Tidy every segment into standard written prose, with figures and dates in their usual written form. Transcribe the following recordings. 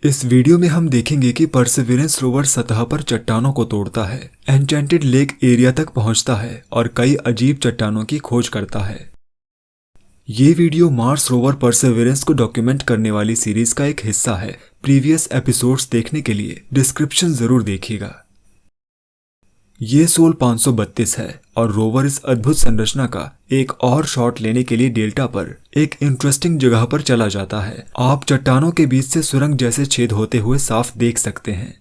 इस वीडियो में हम देखेंगे कि परसेवरेंस रोवर सतह पर चट्टानों को तोड़ता है, एन्चेंटेड लेक एरिया तक पहुंचता है और कई अजीब चट्टानों की खोज करता है। ये वीडियो मार्स रोवर परसेवरेंस को डॉक्यूमेंट करने वाली सीरीज का एक हिस्सा है। प्रीवियस एपिसोड्स देखने के लिए डिस्क्रिप्शन जरूर देखिएगा। ये सोल 532 है और रोवर इस अद्भुत संरचना का एक और शॉट लेने के लिए डेल्टा पर एक इंटरेस्टिंग जगह पर चला जाता है। आप चट्टानों के बीच से सुरंग जैसे छेद होते हुए साफ देख सकते हैं।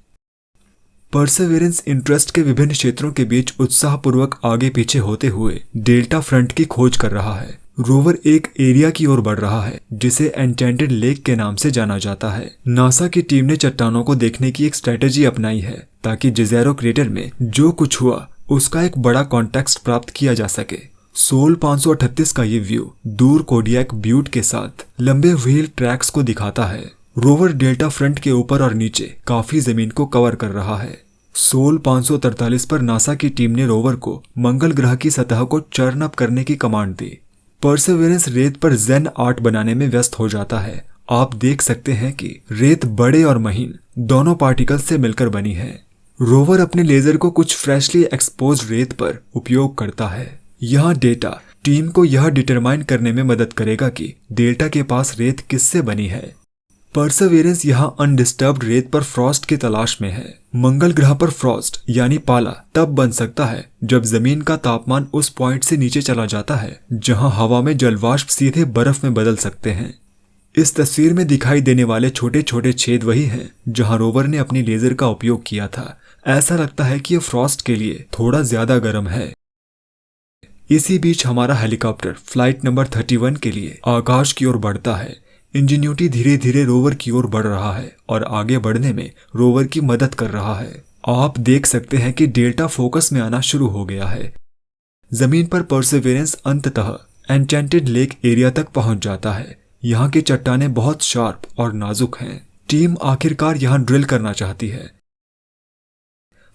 परसेवरेंस इंटरेस्ट के विभिन्न क्षेत्रों के बीच उत्साहपूर्वक आगे पीछे होते हुए डेल्टा फ्रंट की खोज कर रहा है। रोवर एक एरिया की ओर बढ़ रहा है जिसे एन्चेंटेड लेक के नाम से जाना जाता है। नासा की टीम ने चट्टानों को देखने की एक स्ट्रेटेजी अपनाई है ताकि जेज़ेरो क्रेटर में जो कुछ हुआ उसका एक बड़ा कॉन्टेक्स्ट प्राप्त किया जा सके। सोल 538 का ये व्यू दूर कोडियाक ब्यूट के साथ लंबे व्हील ट्रैक्स को दिखाता है। रोवर डेल्टा फ्रंट के ऊपर और नीचे काफी जमीन को कवर कर रहा है। सोल 543 पर नासा की टीम ने रोवर को मंगल ग्रह की सतह को चर्न अप करने की कमांड दी। परसेवरेंस रेत पर जेन आर्ट बनाने में व्यस्त हो जाता है। आप देख सकते हैं कि रेत बड़े और महीन दोनों पार्टिकल्स से मिलकर बनी है। रोवर अपने लेजर को कुछ फ्रेशली एक्सपोज्ड रेत पर उपयोग करता है। यह डेटा टीम को यह डिटरमाइन करने में मदद करेगा कि डेल्टा के पास रेत किससे बनी है। परसेवरेंस यहाँ अनडिस्टर्ब्ड रेत पर फ्रॉस्ट की तलाश में है। मंगल ग्रह पर फ्रॉस्ट यानी पाला तब बन सकता है जब जमीन का तापमान उस पॉइंट से नीचे चला जाता है जहां हवा में जलवाष्प सीधे बर्फ में बदल सकते हैं। इस तस्वीर में दिखाई देने वाले छोटे छोटे छेद वही हैं जहां रोवर ने अपनी लेजर का उपयोग किया था। ऐसा लगता है कि यह फ्रॉस्ट के लिए थोड़ा ज्यादा गर्म है। इसी बीच हमारा हेलीकॉप्टर फ्लाइट नंबर 31 के लिए आकाश की ओर बढ़ता है। इंजीन्यूटी धीरे धीरे रोवर की ओर बढ़ रहा है और आगे बढ़ने में रोवर की मदद कर रहा है। आप देख सकते हैं कि डेल्टा फोकस में आना शुरू हो गया है। जमीन पर परसेवरेंस अंततः एन्चेंटेड लेक एरिया तक पहुंच जाता है। यहाँ की चट्टानें बहुत शार्प और नाजुक हैं। टीम आखिरकार यहाँ ड्रिल करना चाहती है।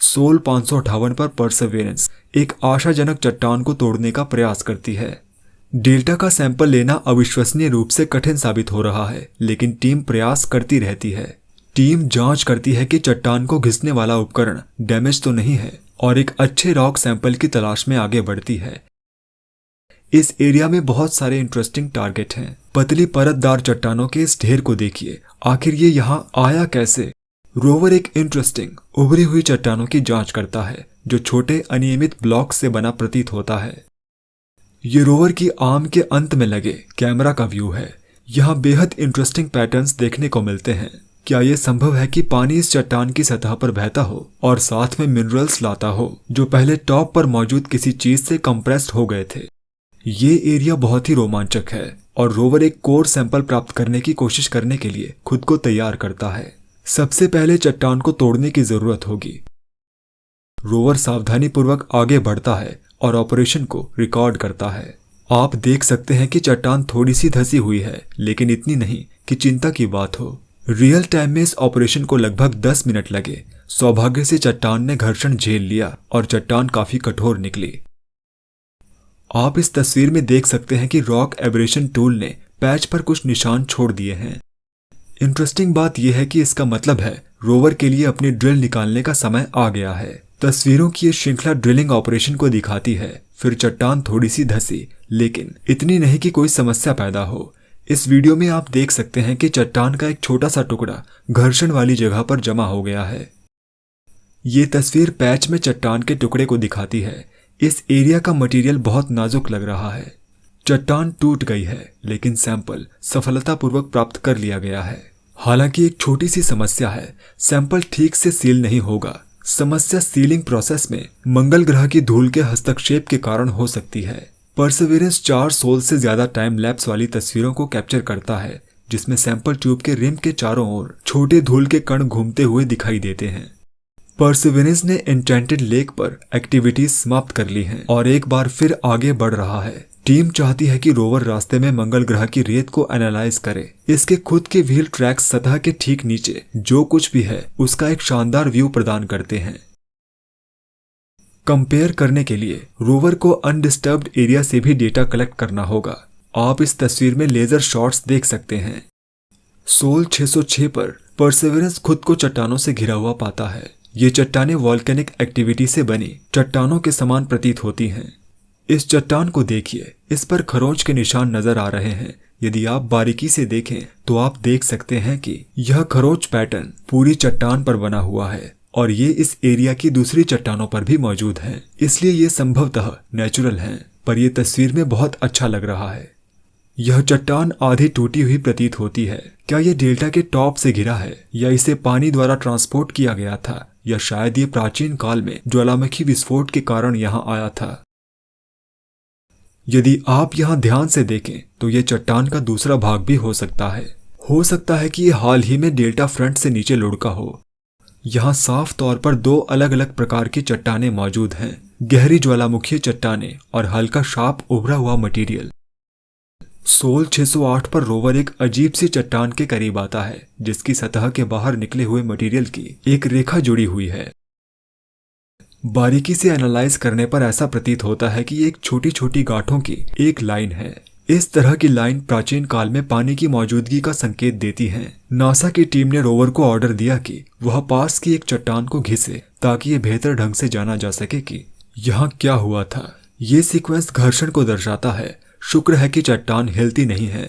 सोल 558 पर परसेवरेंस एक आशाजनक चट्टान को तोड़ने का प्रयास करती है। डेल्टा का सैंपल लेना अविश्वसनीय रूप से कठिन साबित हो रहा है, लेकिन टीम प्रयास करती रहती है। टीम जांच करती है कि चट्टान को घिसने वाला उपकरण डैमेज तो नहीं है और एक अच्छे रॉक सैंपल की तलाश में आगे बढ़ती है। इस एरिया में बहुत सारे इंटरेस्टिंग टारगेट हैं। पतली परतदार चट्टानों के इस ढेर को देखिए। आखिर ये यहाँ आया कैसे? रोवर एक इंटरेस्टिंग उभरी हुई चट्टानों की जांच करता है जो छोटे अनियमित ब्लॉक से बना प्रतीत होता है। ये रोवर की आर्म के अंत में लगे कैमरा का व्यू है। यहाँ बेहद इंटरेस्टिंग पैटर्न्स देखने को मिलते हैं। क्या ये संभव है कि पानी इस चट्टान की सतह पर बहता हो और साथ में मिनरल्स लाता हो जो पहले टॉप पर मौजूद किसी चीज से कंप्रेस्ड हो गए थे? ये एरिया बहुत ही रोमांचक है और रोवर एक कोर सैंपल प्राप्त करने की कोशिश करने के लिए खुद को तैयार करता है। सबसे पहले चट्टान को तोड़ने की जरूरत होगी। रोवर सावधानी पूर्वक आगे बढ़ता है और ऑपरेशन को रिकॉर्ड करता है। आप देख सकते हैं कि चट्टान थोड़ी सी धसी हुई है, लेकिन इतनी नहीं कि चिंता की बात हो। रियल टाइम में इस ऑपरेशन को लगभग 10 मिनट लगे। सौभाग्य से चट्टान ने घर्षण झेल लिया और चट्टान काफी कठोर निकली। आप इस तस्वीर में देख सकते हैं कि रॉक एब्रेशन टूल ने पैच पर कुछ निशान छोड़ दिए हैं। इंटरेस्टिंग बात यह है कि इसका मतलब है रोवर के लिए अपनी ड्रिल निकालने का समय आ गया है। तस्वीरों की ये श्रृंखला ड्रिलिंग ऑपरेशन को दिखाती है। फिर चट्टान थोड़ी सी धसी, लेकिन इतनी नहीं कि कोई समस्या पैदा हो। इस वीडियो में आप देख सकते हैं कि चट्टान का एक छोटा सा टुकड़ा घर्षण वाली जगह पर जमा हो गया है। ये तस्वीर पैच में चट्टान के टुकड़े को दिखाती है। इस एरिया का मटेरियल बहुत नाजुक लग रहा है। चट्टान टूट गई है, लेकिन सैंपल सफलतापूर्वक प्राप्त कर लिया गया है। हालांकि एक छोटी सी समस्या है, सैंपल ठीक से सील नहीं होगा। समस्या सीलिंग प्रोसेस में मंगल ग्रह की धूल के हस्तक्षेप के कारण हो सकती है। परसेवरेंस 4 सोल से ज्यादा टाइम लैप्स वाली तस्वीरों को कैप्चर करता है, जिसमें सैंपल ट्यूब के रिम के चारों ओर छोटे धूल के कण घूमते हुए दिखाई देते हैं। परसेवरेंस ने एन्चेंटेड लेक पर एक्टिविटीज समाप्त कर ली हैं और एक बार फिर आगे बढ़ रहा है। टीम चाहती है कि रोवर रास्ते में मंगल ग्रह की रेत को एनालाइज करे। इसके खुद के व्हील ट्रैक्स सतह के ठीक नीचे जो कुछ भी है उसका एक शानदार व्यू प्रदान करते हैं। कंपेयर करने के लिए रोवर को अनडिस्टर्ब्ड एरिया से भी डेटा कलेक्ट करना होगा। आप इस तस्वीर में लेजर शॉट्स देख सकते हैं। सोल 606 पर परसेवरेंस खुद को चट्टानों से घिरा हुआ पाता है। ये चट्टानें वॉल्केनिक एक्टिविटी से बनी चट्टानों के समान प्रतीत होती हैं। इस चट्टान को देखिए, इस पर खरोंच के निशान नजर आ रहे हैं। यदि आप बारीकी से देखें तो आप देख सकते हैं कि यह खरोंच पैटर्न पूरी चट्टान पर बना हुआ है और ये इस एरिया की दूसरी चट्टानों पर भी मौजूद है, इसलिए ये संभवतः नेचुरल हैं, पर यह तस्वीर में बहुत अच्छा लग रहा है। यह चट्टान आधी टूटी हुई प्रतीत होती है। क्या यह डेल्टा के टॉप से घिरा है या इसे पानी द्वारा ट्रांसपोर्ट किया गया था, या शायद ये प्राचीन काल में ज्वालामुखी विस्फोट के कारण यहाँ आया था। यदि आप यहाँ ध्यान से देखें तो यह चट्टान का दूसरा भाग भी हो सकता है। हो सकता है कि यह हाल ही में डेल्टा फ्रंट से नीचे लुढ़का हो। यहाँ साफ तौर पर दो अलग अलग प्रकार की चट्टानें मौजूद हैं, गहरी ज्वालामुखी चट्टानें और हल्का शार्प उभरा हुआ मटेरियल। सोल 608 पर रोवर एक अजीब सी चट्टान के करीब आता है, जिसकी सतह के बाहर निकले हुए मटेरियल की एक रेखा जुड़ी हुई है। बारीकी से एनालाइज करने पर ऐसा प्रतीत होता है कि एक छोटी छोटी गांठों की एक लाइन है। इस तरह की लाइन प्राचीन काल में पानी की मौजूदगी का संकेत देती है। नासा की टीम ने रोवर को ऑर्डर दिया कि वह पास की एक चट्टान को घिसे ताकि ये बेहतर ढंग से जाना जा सके कि यहाँ क्या हुआ था। ये सीक्वेंस घर्षण को दर्शाता है। शुक्र है कि चट्टान हिलती नहीं है।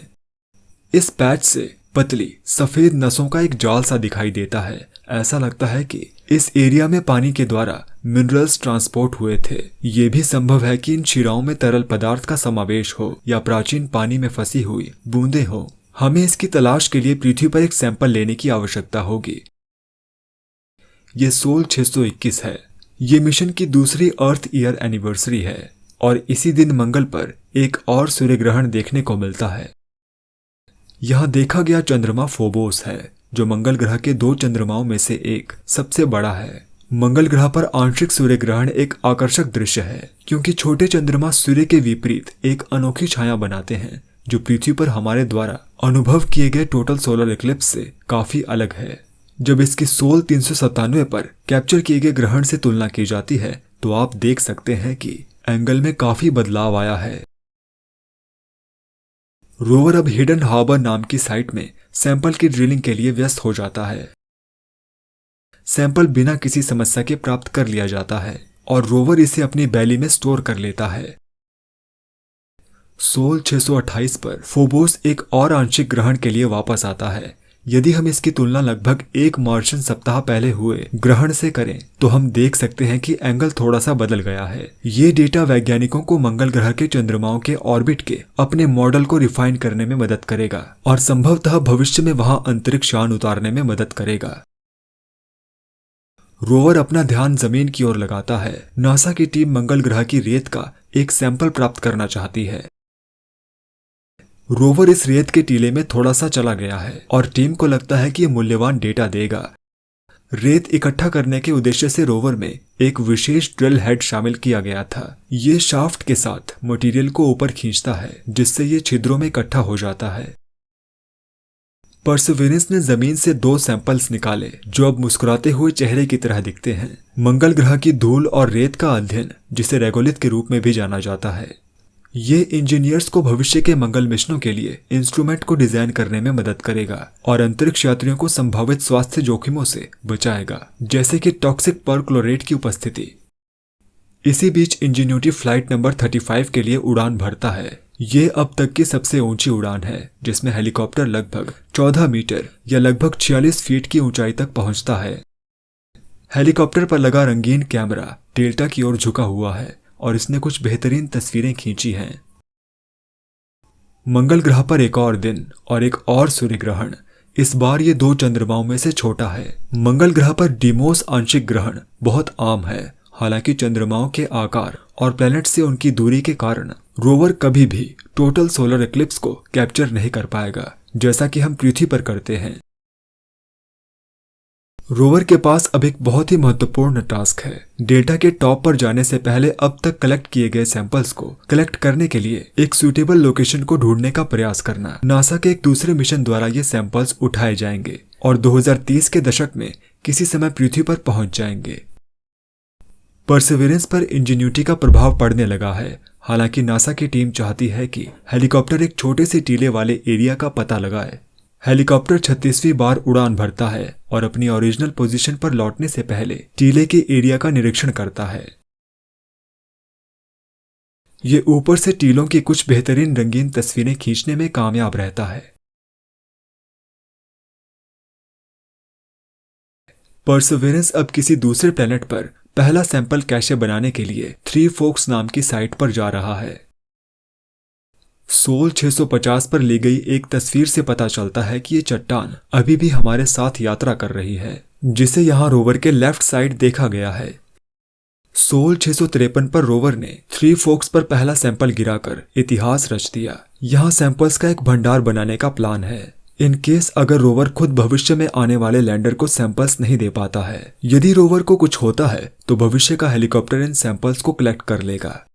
इस पैच से पतली सफेद नसों का एक जाल सा दिखाई देता है। ऐसा लगता है कि इस एरिया में पानी के द्वारा मिनरल्स ट्रांसपोर्ट हुए थे। ये भी संभव है कि इन शिराओं में तरल पदार्थ का समावेश हो या प्राचीन पानी में फंसी हुई बूंदें हो। हमें इसकी तलाश के लिए पृथ्वी पर एक सैंपल लेने की आवश्यकता होगी। ये सोल 621 है। ये मिशन की दूसरी अर्थ ईयर एनिवर्सरी है और इसी दिन मंगल पर एक और सूर्य ग्रहण देखने को मिलता है। यहाँ देखा गया चंद्रमा फोबोस है, जो मंगल ग्रह के दो चंद्रमाओं में से एक सबसे बड़ा है। मंगल ग्रह पर आंशिक सूर्य ग्रहण एक आकर्षक दृश्य है, क्योंकि छोटे चंद्रमा सूर्य के विपरीत एक अनोखी छाया बनाते हैं, जो पृथ्वी पर हमारे द्वारा अनुभव किए गए टोटल सोलर इक्लिप्स से काफी अलग है। जब इसकी सोल 397 पर कैप्चर किए गए ग्रहण से तुलना की जाती है तो आप देख सकते हैं कि एंगल में काफी बदलाव आया है। रोवर अब हिडन हार्बर नाम की साइट में सैंपल की ड्रिलिंग के लिए व्यस्त हो जाता है। सैंपल बिना किसी समस्या के प्राप्त कर लिया जाता है और रोवर इसे अपनी बैली में स्टोर कर लेता है। सोल 628 पर फोबोस एक और आंशिक ग्रहण के लिए वापस आता है। यदि हम इसकी तुलना लगभग एक मार्शियन सप्ताह पहले हुए ग्रहण से करें तो हम देख सकते हैं कि एंगल थोड़ा सा बदल गया है। ये डेटा वैज्ञानिकों को मंगल ग्रह के चंद्रमाओं के ऑर्बिट के अपने मॉडल को रिफाइन करने में मदद करेगा और संभवतः भविष्य में वहां अंतरिक्ष यान उतारने में मदद करेगा। रोवर अपना ध्यान जमीन की ओर लगाता है। नासा की टीम मंगल ग्रह की रेत का एक सैंपल प्राप्त करना चाहती है। रोवर इस रेत के टीले में थोड़ा सा चला गया है और टीम को लगता है कि यह मूल्यवान डेटा देगा। रेत इकट्ठा करने के उद्देश्य से रोवर में एक विशेष ड्रिल हेड शामिल किया गया था। ये शाफ्ट के साथ मटेरियल को ऊपर खींचता है, जिससे ये छिद्रों में इकट्ठा हो जाता है। परसेवरेंस ने जमीन से 2 सैंपल्स निकाले, जो अब मुस्कुराते हुए चेहरे की तरह दिखते हैं। मंगल ग्रह की धूल और रेत का अध्ययन, जिसे रेगोलिथ के रूप में भी जाना जाता है, ये इंजीनियर्स को भविष्य के मंगल मिशनों के लिए इंस्ट्रूमेंट को डिजाइन करने में मदद करेगा और अंतरिक्ष यात्रियों को संभावित स्वास्थ्य जोखिमों से बचाएगा, जैसे कि टॉक्सिक परक्लोरेट की उपस्थिति। इसी बीच इंजीन्यूटी फ्लाइट नंबर 35 के लिए उड़ान भरता है। ये अब तक की सबसे ऊंची उड़ान है, जिसमें हेलीकॉप्टर लगभग 14 मीटर या लगभग 46 फीट की ऊंचाई तक पहुंचता है। हेलीकॉप्टर पर लगा रंगीन कैमरा डेल्टा की ओर झुका हुआ है और इसने कुछ बेहतरीन तस्वीरें खींची हैं। मंगल ग्रह पर एक और दिन और एक और सूर्य ग्रहण। इस बार ये 2 चंद्रमाओं में से छोटा है। मंगल ग्रह पर डीमोस आंशिक ग्रहण बहुत आम है। हालांकि चंद्रमाओं के आकार और प्लैनेट से उनकी दूरी के कारण रोवर कभी भी टोटल सोलर इक्लिप्स को कैप्चर नहीं कर पाएगा, जैसा कि हम पृथ्वी पर करते हैं। रोवर के पास अब एक बहुत ही महत्वपूर्ण टास्क है। डेल्टा के टॉप पर जाने से पहले अब तक कलेक्ट किए गए सैंपल्स को कलेक्ट करने के लिए एक सूटेबल लोकेशन को ढूंढने का प्रयास करना। नासा के एक दूसरे मिशन द्वारा ये सैंपल्स उठाए जाएंगे और 2030 के दशक में किसी समय पृथ्वी पर पहुंच जाएंगे। परसेवरेंस पर इंजीन्यूटी का प्रभाव पड़ने लगा है। हालांकि नासा की टीम चाहती है कि हेलीकॉप्टर एक छोटे से टीले वाले एरिया का पता लगाए। हेलीकॉप्टर 36वीं बार उड़ान भरता है और अपनी ओरिजिनल पोजीशन पर लौटने से पहले टीले के एरिया का निरीक्षण करता है। ये ऊपर से टीलों की कुछ बेहतरीन रंगीन तस्वीरें खींचने में कामयाब रहता है। परसेवरेंस अब किसी दूसरे प्लेनेट पर पहला सैंपल कैशे बनाने के लिए थ्री फोक्स नाम की साइट पर जा रहा है। सोल 650 पर ली गई एक तस्वीर से पता चलता है कि ये चट्टान अभी भी हमारे साथ यात्रा कर रही है, जिसे यहाँ रोवर के लेफ्ट साइड देखा गया है। सोल 653 पर रोवर ने थ्री फोक्स पर पहला सैंपल गिराकर इतिहास रच दिया। यहाँ सैंपल्स का एक भंडार बनाने का प्लान है, इन केस अगर रोवर खुद भविष्य में आने वाले लैंडर को सैंपल्स नहीं दे पाता है। यदि रोवर को कुछ होता है तो भविष्य का हेलीकॉप्टर इन सैंपल्स को कलेक्ट कर लेगा।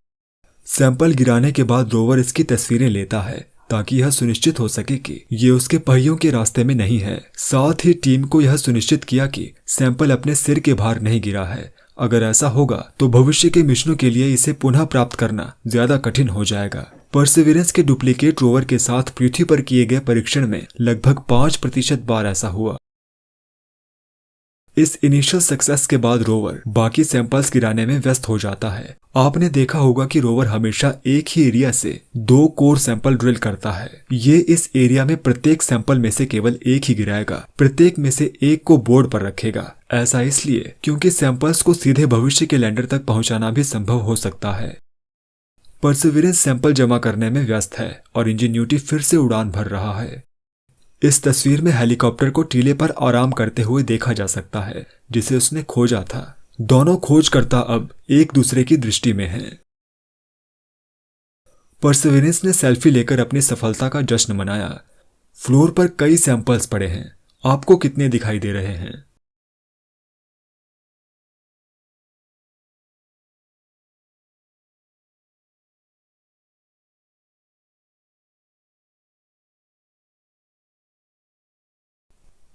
सैंपल गिराने के बाद रोवर इसकी तस्वीरें लेता है ताकि यह सुनिश्चित हो सके कि ये उसके पहियों के रास्ते में नहीं है। साथ ही टीम को यह सुनिश्चित किया कि सैंपल अपने सिर के बाहर नहीं गिरा है। अगर ऐसा होगा तो भविष्य के मिशनों के लिए इसे पुनः प्राप्त करना ज्यादा कठिन हो जाएगा। परसेवरेंस के डुप्लीकेट रोवर के साथ पृथ्वी पर किए गए परीक्षण में लगभग 5% बार ऐसा हुआ। इस इनिशियल सक्सेस के बाद रोवर बाकी सैंपल्स गिराने में व्यस्त हो जाता है। आपने देखा होगा कि रोवर हमेशा एक ही एरिया से 2 कोर सैंपल ड्रिल करता है। ये इस एरिया में प्रत्येक सैंपल में से केवल एक ही गिराएगा, प्रत्येक में से एक को बोर्ड पर रखेगा। ऐसा इसलिए क्योंकि सैंपल्स को सीधे भविष्य के लैंडर तक पहुंचाना भी संभव हो सकता है। परसेवरेंस सैंपल जमा करने में व्यस्त है और इंजीन्यूटी फिर से उड़ान भर रहा है। इस तस्वीर में हेलीकॉप्टर को टीले पर आराम करते हुए देखा जा सकता है, जिसे उसने खोजा था। दोनों खोजकर्ता अब एक दूसरे की दृष्टि में हैं। परसेवरेंस ने सेल्फी लेकर अपनी सफलता का जश्न मनाया। फ्लोर पर कई सैंपल्स पड़े हैं। आपको कितने दिखाई दे रहे हैं?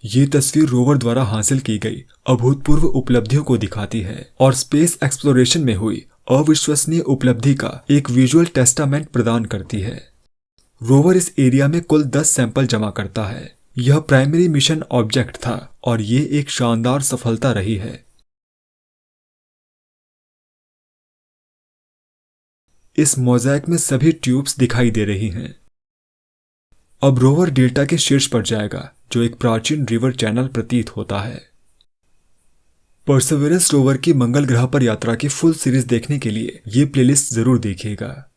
ये तस्वीर रोवर द्वारा हासिल की गई अभूतपूर्व उपलब्धियों को दिखाती है और स्पेस एक्सप्लोरेशन में हुई अविश्वसनीय उपलब्धि का एक विजुअल टेस्टामेंट प्रदान करती है। रोवर इस एरिया में कुल 10 सैंपल जमा करता है। यह प्राइमरी मिशन ऑब्जेक्ट था और ये एक शानदार सफलता रही है। इस मोज़ेक में सभी ट्यूब्स दिखाई दे रही हैं। अब रोवर डेल्टा के शीर्ष पर जाएगा, जो एक प्राचीन रिवर चैनल प्रतीत होता है। परसेवरेंस रोवर की मंगल ग्रह पर यात्रा की फुल सीरीज देखने के लिए ये प्लेलिस्ट जरूर देखिएगा।